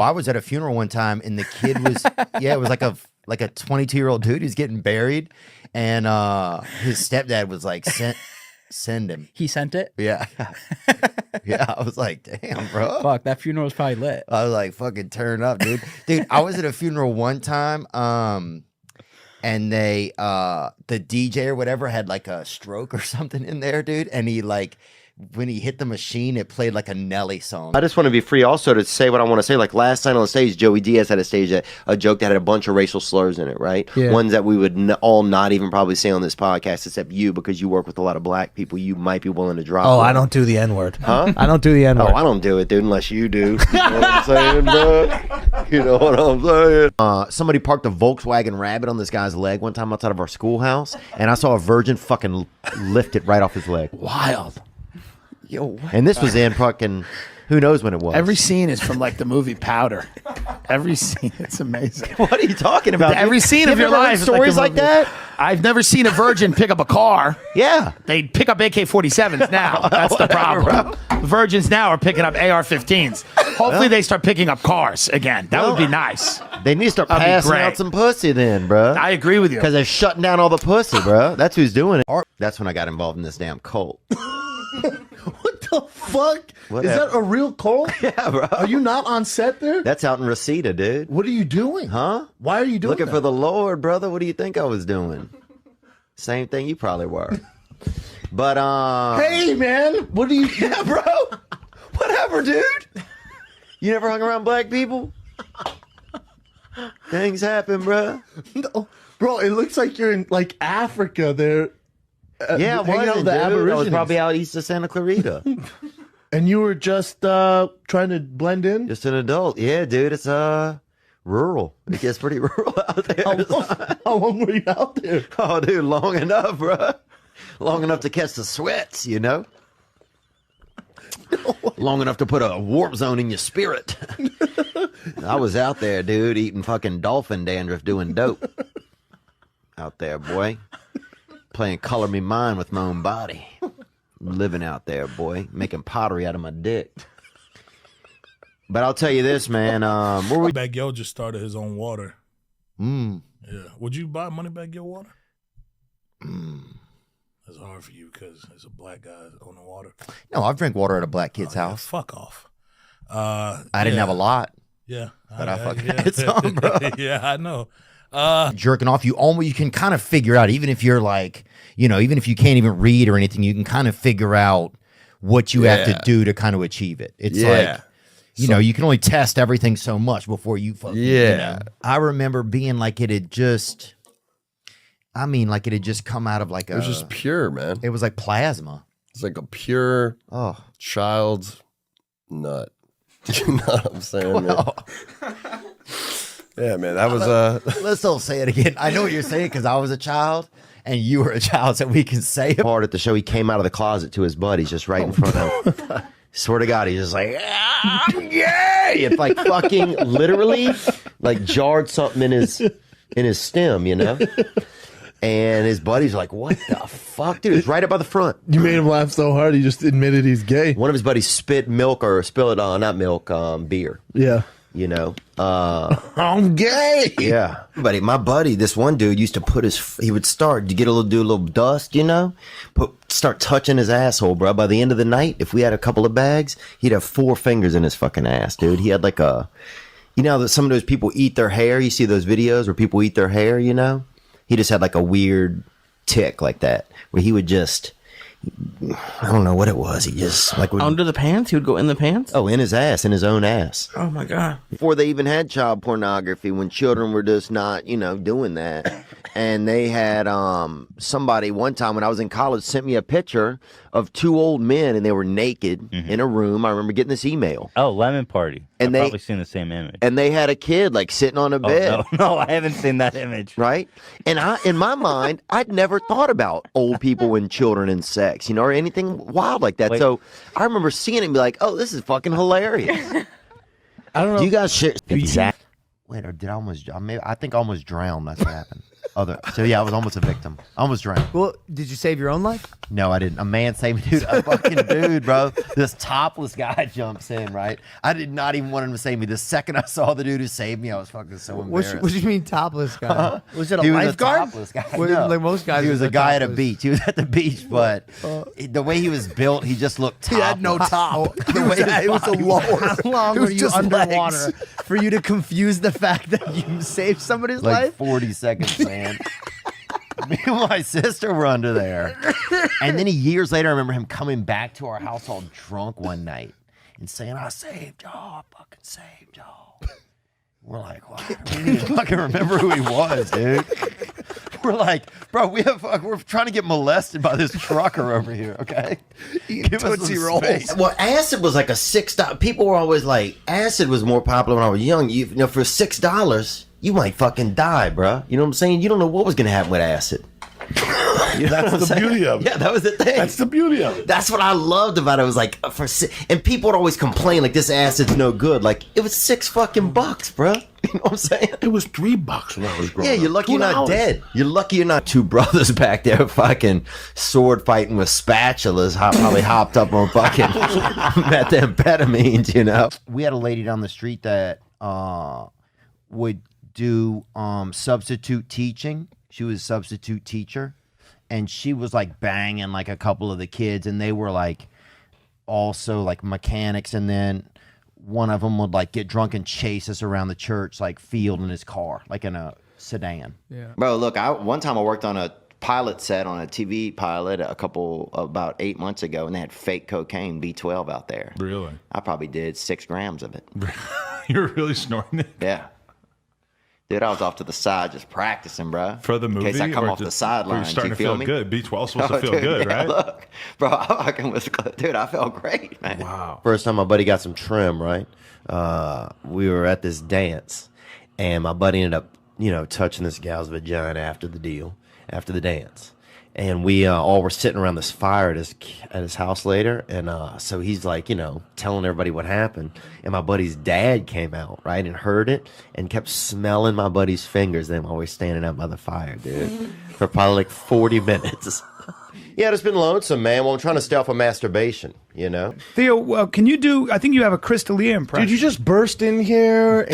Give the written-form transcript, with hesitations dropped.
I was at a funeral one time, and the kid was it was like a 22-year-old dude who's getting buried, and his stepdad was like, send him. He sent it? Yeah. Yeah, I was like, damn, bro. Fuck, that funeral was probably lit. I was like, fucking turn up, dude. Dude, I was at a funeral one time, and they, the DJ or whatever had like a stroke or something in there, dude, and he like, when he hit the machine, it played like a Nelly song. I just want to be free also to say what I want to say. Like last night on the stage, Joey Diaz had a joke that had a bunch of racial slurs in it, right? Yeah. Ones that we would all not even probably say on this podcast, except you, because you work with a lot of black people. You might be willing to drop. Oh, one. I don't do the N-word. Huh? I don't do the N-word. Oh, I don't do it, dude, unless you do. You know what I'm saying, bro? You know what I'm saying? Somebody parked a Volkswagen Rabbit on this guy's leg one time outside of our schoolhouse, and I saw a virgin fucking lift it right off his leg. Wild. Yo, what? And this was in fucking, who knows when it was. Every scene is from like the movie Powder. Every scene, it's amazing. What are you talking about? Every scene You of your ever read life. stories like that? I've never seen a virgin pick up a car. Yeah. They pick up AK-47s now. That's the problem. Virgins now are picking up AR-15s. Hopefully they start picking up cars again. That would be nice. They need to start That'd be passing great. out some pussy then, bro. I agree with you. Because they're shutting down all the pussy, bro. That's who's doing it. That's when I got involved in this damn cult. What the fuck? What Is that a real cult? Yeah, bro. Are you not on set there? That's out in Reseda, dude. What are you doing? Huh? Why are you doing Looking that? for the Lord, brother. What do you think I was doing? Same thing you probably were. But, Hey, man. What do you... yeah, bro. Whatever, dude. You never hung around black people? Things happen, bro. No. Bro, it looks like you're in, like, Africa there. Yeah, I hanging out wasn't, with the dude. I was Aborigines. probably out east of Santa Clarita. And you were just trying to blend in? Just an adult. Yeah, dude. It's rural. It gets pretty rural out there. How long were you out there? Oh, dude, long enough, bro. Long enough to catch the sweats, you know? Long enough to put a warp zone in your spirit. I was out there, dude, eating fucking dolphin dandruff, doing dope. Out there, boy. Playing Color Me Mine with my own body. Living out there, boy. Making pottery out of my dick. But I'll tell you this, man. Moneybagg Yo just started his own water. Yeah. Would you buy Moneybagg Yo water? That's hard for you because there's a black guy owning water. No, I've drank water at a black kid's house. Fuck off. I didn't have a lot. Yeah. But I fucking had some, bro. Yeah, I know. Jerking off, you can kind of figure out, even if you're like, even if you can't even read or anything, you can kind of figure out what you have to do to kind of achieve it. It's like, you can only test everything so much before you fucking, I remember being like it had just come out of like It was just pure, man. It was like plasma. It's like a pure child's nut. You know what I'm saying, man? Yeah, man, that was Let's don't say it again. I know what you're saying because I was a child and you were a child, so we can say it. Part at the show, he came out of the closet to his buddies just right in front of him. Swear to God, he's just like, I'm gay. It like fucking literally like jarred something in his stem, you know? And his buddies are like, what the fuck, dude? It's right up by the front. You made him laugh so hard, he just admitted he's gay. One of his buddies spit milk or spill it on, not milk, beer. Yeah. You know? I'm gay. Yeah. My buddy, this one dude used to he would start to do a little dust, you know? Start touching his asshole, bro. By the end of the night, if we had a couple of bags, he'd have 4 fingers in his fucking ass, dude. He had like you know, that some of those people eat their hair. You see those videos where people eat their hair, you know? He just had like a weird tick like that, where he would just, I don't know what it was. He just like under the pants. He would go in the pants. Oh, in his ass, in his own ass. Oh my god! Before they even had child pornography, when children were just not, doing that, and they had somebody one time when I was in college sent me a picture of 2 old men and they were naked in a room. I remember getting this email. Oh, Lemon Party. And I've probably seen the same image. And they had a kid like sitting on a bed. No, I haven't seen that image. Right? And in my mind, I'd never thought about old people and children and sex, or anything wild like that. Wait. So I remember seeing it and be like, oh, this is fucking hilarious. I don't know. Do you guys share? Exactly. Wait, or did I almost? I think I almost drowned. That's what happened. So yeah, I was almost a victim. I almost drank. Well, did you save your own life? No, I didn't. A man saved me, dude. A fucking dude, bro. This topless guy jumps in, right? I did not even want him to save me. The second I saw the dude who saved me, I was fucking so embarrassed. What do you mean topless guy? Was it a He was lifeguard? a topless guy. Well, No. like most guys, He was a are guy at a topless. beach. He was at the beach, but the way he was built, he just looked topless. He had no top. The way his It was a body lower. How long It were was you just underwater legs. for you to confuse the fact that you saved somebody's like life? 40 seconds, man. Me and my sister were under there. And then years later, I remember him coming back to our house all drunk one night and saying, I saved y'all, I fucking saved y'all. We're like, wow, we didn't even fucking remember who he was, dude. We're like, bro, we're trying to get molested by this trucker over here, okay? Give us Tootsie some Rolls. space. Well, acid was like a $6. People were always like, acid was more popular when I was young. You know, for $6, you might fucking die, bro. You know what I'm saying? You don't know what was gonna happen with acid. You know what I'm That's the saying? beauty of it. Yeah, that was the thing. That's the beauty of it. That's what I loved about it. It was like and people would always complain like this acid's no good. Like it was $6 fucking, bro. You know what I'm saying? It was $3 when I was growing Yeah, up. you're lucky you're not $2. dead. You're lucky you're not two brothers back there fucking sword fighting with spatulas, probably hopped up on fucking methamphetamines, you know? We had a lady down the street that would do substitute teaching. She was a substitute teacher, and she was like banging like a couple of the kids, and they were like also like mechanics, and then one of them would like get drunk and chase us around the church like field in his car, like in a sedan. Bro, look, one time I worked on a pilot set on a TV pilot about 8 months ago, and they had fake cocaine B12 out there. Really? I probably did 6 grams of it. You're really snorting it? Yeah. Dude, I was off to the side just practicing, bro. For the movie? In case I come or off the just- sidelines, You're starting you to feel feel me? good. B12's supposed to feel dude, good, yeah, right? Look, bro, I fucking dude, I felt great, man. Wow. First time my buddy got some trim, right? We were at this dance, and my buddy ended up, touching this gal's vagina after the dance. And we all were sitting around this fire at his house later, and so he's like, telling everybody what happened. And my buddy's dad came out, right, and heard it, and kept smelling my buddy's fingers. Them always standing out by the fire, dude, for probably like 40 minutes. Yeah, it's been lonesome, man. Well, I'm trying to stay off of masturbation, Theo, can you do? I think you have a Crystalia impression. Did you just burst in here?